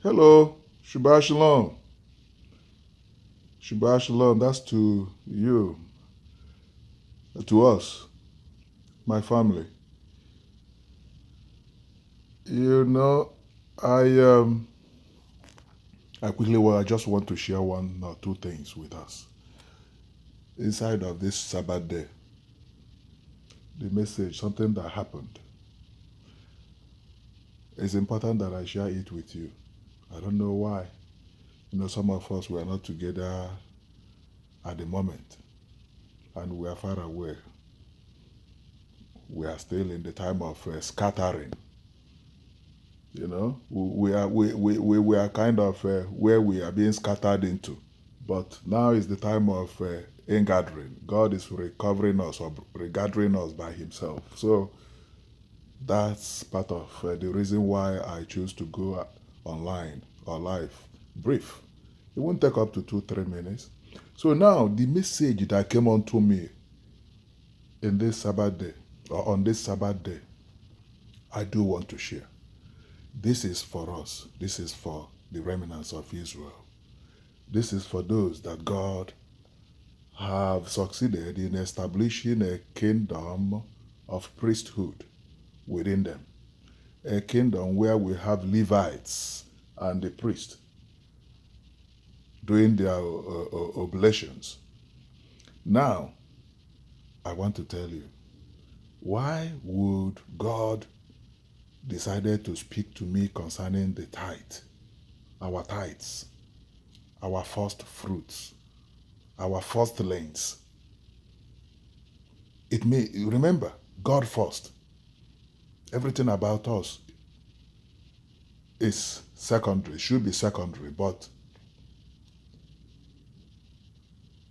Hello, Shabbat Shalom. Shabbat Shalom, that's to you, to us, my family. You know, I I just want to share one or two things with us. Inside of this Sabbath day, the message, something that happened. It's important that I share it with you. I don't know why. Some of us were not together at the moment, and we are far away. We are still in the time of scattering. We are kind of where we are being scattered into. But now is the time of ingathering. God is recovering us or regathering us by Himself. So that's part of the reason why I choose to go online or live. Brief. It won't take up to 2-3 minutes. So now the message that came onto me in this Sabbath day or on this Sabbath day, I do want to share. This is for us. This is for the remnants of Israel. This is for those that God have succeeded in establishing a kingdom of priesthood within them. A kingdom where we have Levites and the priest doing their oblations. Now, I want to tell you, why would God decided to speak to me concerning the tithe, our tithes, our first fruits, our firstlings? Remember, God first. Everything about us is secondary, should be secondary, but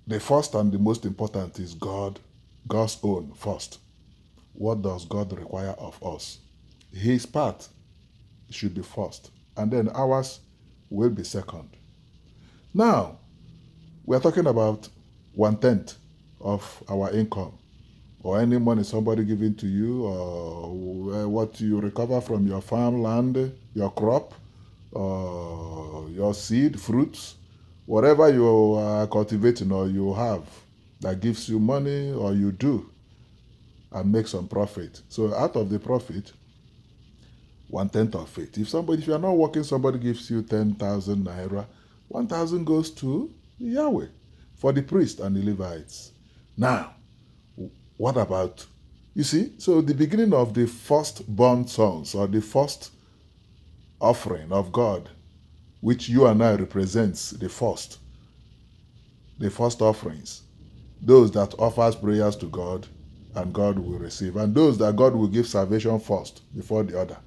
the first and the most important is God's own first. What does God require of us? His part should be first, and then ours will be second. Now, we are talking about 1/10 of our income, or any money somebody giving to you, or what you recover from your farmland, your crop, your seed, fruits, whatever you are cultivating or you have that gives you money, or you do and make some profit. So out of the profit, 1/10 of it. If you are not working, somebody gives you 10,000 naira, 1,000 goes to Yahweh for the priest and the Levites. Now, what about, you see, so the beginning of the firstborn sons, or the first offering of God, which you and I represents the first offerings, those that offers prayers to God and God will receive, and those that God will give salvation first before the other.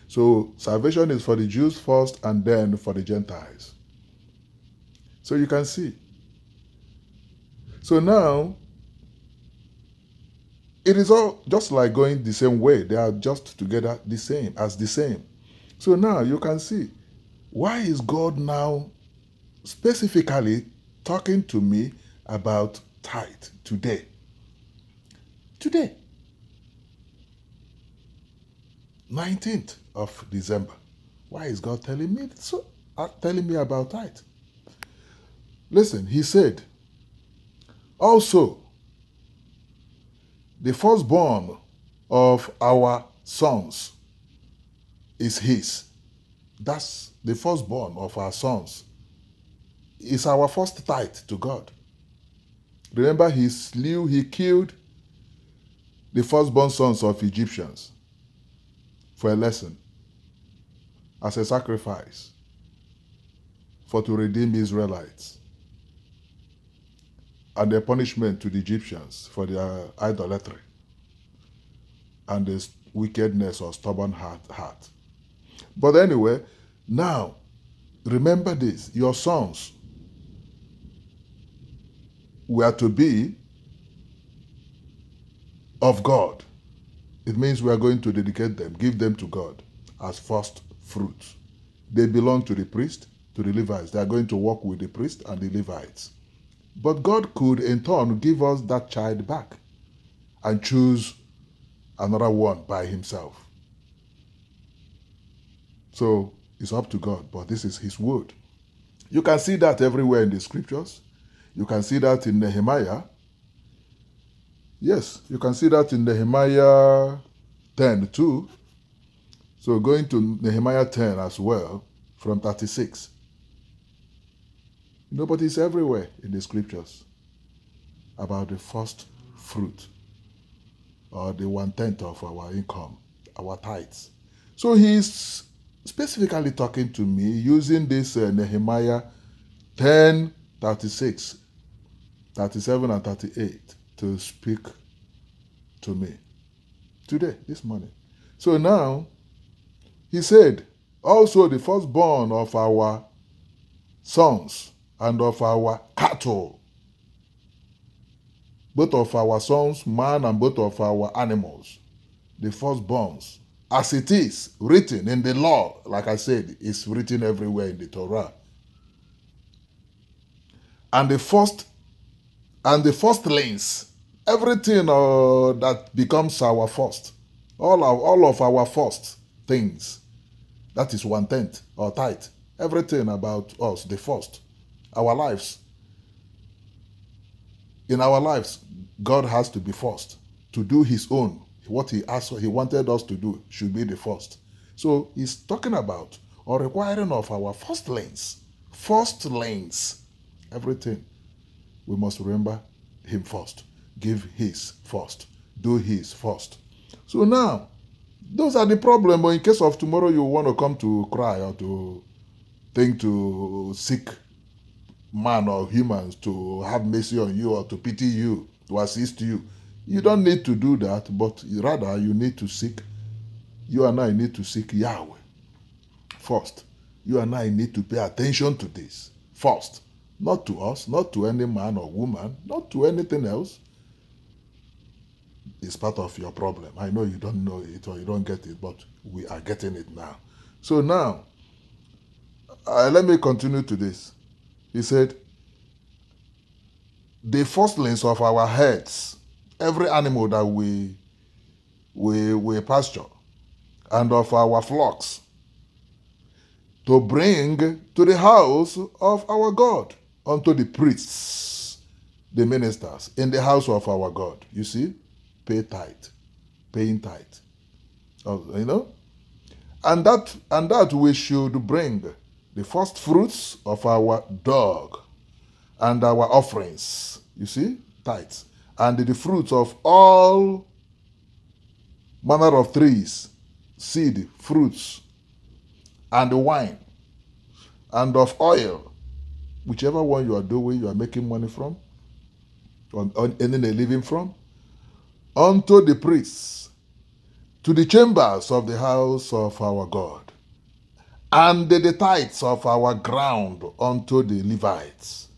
So salvation is for the Jews first and then for the Gentiles. So you can see. So now, it is all just like going the same way. They are just together the same. So now you can see, why is God now specifically talking to me about tithe today? Today, 19th of December. Why is God telling me about tithe? Listen, He said, also, the firstborn of our sons is His. That's the firstborn of our sons. Is our first tithe to God. Remember, He killed the firstborn sons of Egyptians for a lesson, as a sacrifice, to redeem Israelites, and a punishment to the Egyptians for their idolatry and this wickedness or stubborn heart. But anyway, now, remember this, your sons were to be of God. It means we are going to dedicate them, give them to God as first fruits. They belong to the priest, to the Levites. They are going to work with the priest and the Levites. But God could in turn give us that child back and choose another one by Himself. So It's up to God, but this is his word. You can see that everywhere in the scriptures. You can see that in Nehemiah. Yes, you can see that in Nehemiah 10 too. So going to Nehemiah 10 as well, from 36. But it's everywhere in the scriptures about the first fruit or the 1/10 of our income, our tithes. So he's specifically talking to me using this Nehemiah 10, 36, 37, and 38 to speak to me today, this morning. So now, he said, also the firstborn of our sons and of our cattle, both of our sons, man, and both of our animals, the firstborns, as it is written in the law, like I said, it's written everywhere in the Torah. And the firstlings, everything that becomes our first, all of our first things, that is 1/10 or tithe. Everything about us, the first, our lives. In our lives, God has to be first to do his own. What he wanted us to do should be the first. So he's talking about or requiring of our firstlings, everything. We must remember him first, give his first, do his first. So now, those are the problem. But in case of tomorrow, you want to come to cry or to think to seek man or humans to have mercy on you or to pity you, to assist you. You don't need to do that, but rather you need to seek, you and I need to seek Yahweh first. You and I need to pay attention to this first. Not to us, not to any man or woman, not to anything else. It's part of your problem. I know you don't know it or you don't get it, but we are getting it now. So now, let me continue to this. He said, the firstlings of our herds, every animal that we pasture, and of our flocks, to bring to the house of our God, unto the priests, the ministers, in the house of our God. You see, paying tithe. And that we should bring the first fruits of our dog and our offerings. You see, tithes. And the fruits of all manner of trees, seed, fruits, and wine, and of oil, whichever one you are doing, you are making money from, or earning a living from, unto the priests, to the chambers of the house of our God, and the tithes of our ground unto the Levites,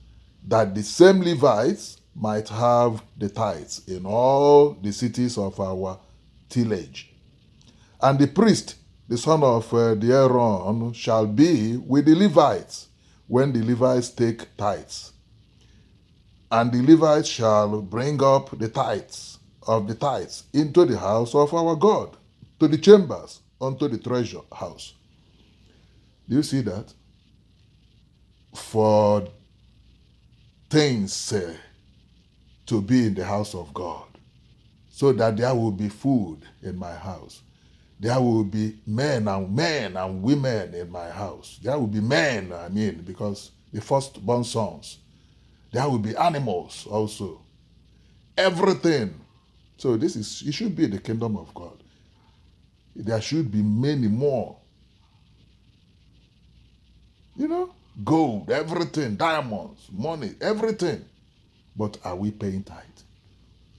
that the same Levites might have the tithes in all the cities of our tillage. And the priest, the son of the Aaron, shall be with the Levites when the Levites take tithes. And the Levites shall bring up the tithes of the tithes into the house of our God, to the chambers, unto the treasure house. Do you see that? For things to be in the house of God, so that there will be food in my house. There will be men and women in my house. There will be men, because the firstborn sons. There will be animals also. Everything. So it should be the kingdom of God. There should be many more. Gold, everything, diamonds, money, everything. But are we paying tithe?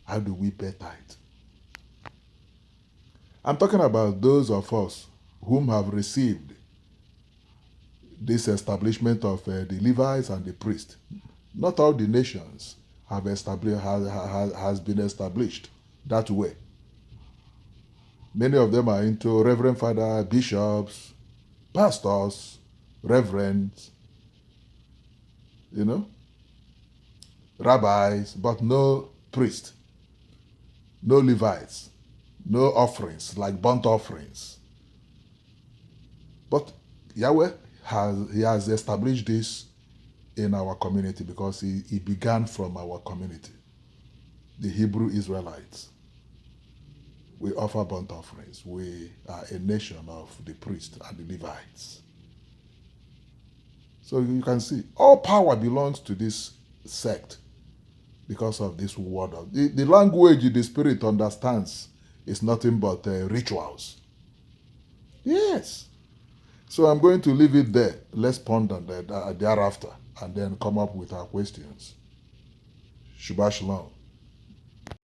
How do we pay tithe? I'm talking about those of us whom have received this establishment of the Levites and the priests. Not all the nations have has been established that way. Many of them are into Reverend Father, bishops, pastors, reverends, rabbis, but no priest, no Levites, no offerings like burnt offerings. But Yahweh has established this in our community because he began from our community, the Hebrew Israelites. We offer burnt offerings. We are a nation of the priests and the Levites. So you can see, all power belongs to this sect because of this word. The language the Spirit understands is nothing but rituals. Yes. So I'm going to leave it there. Let's ponder that thereafter and then come up with our questions. Shabbat Shalom.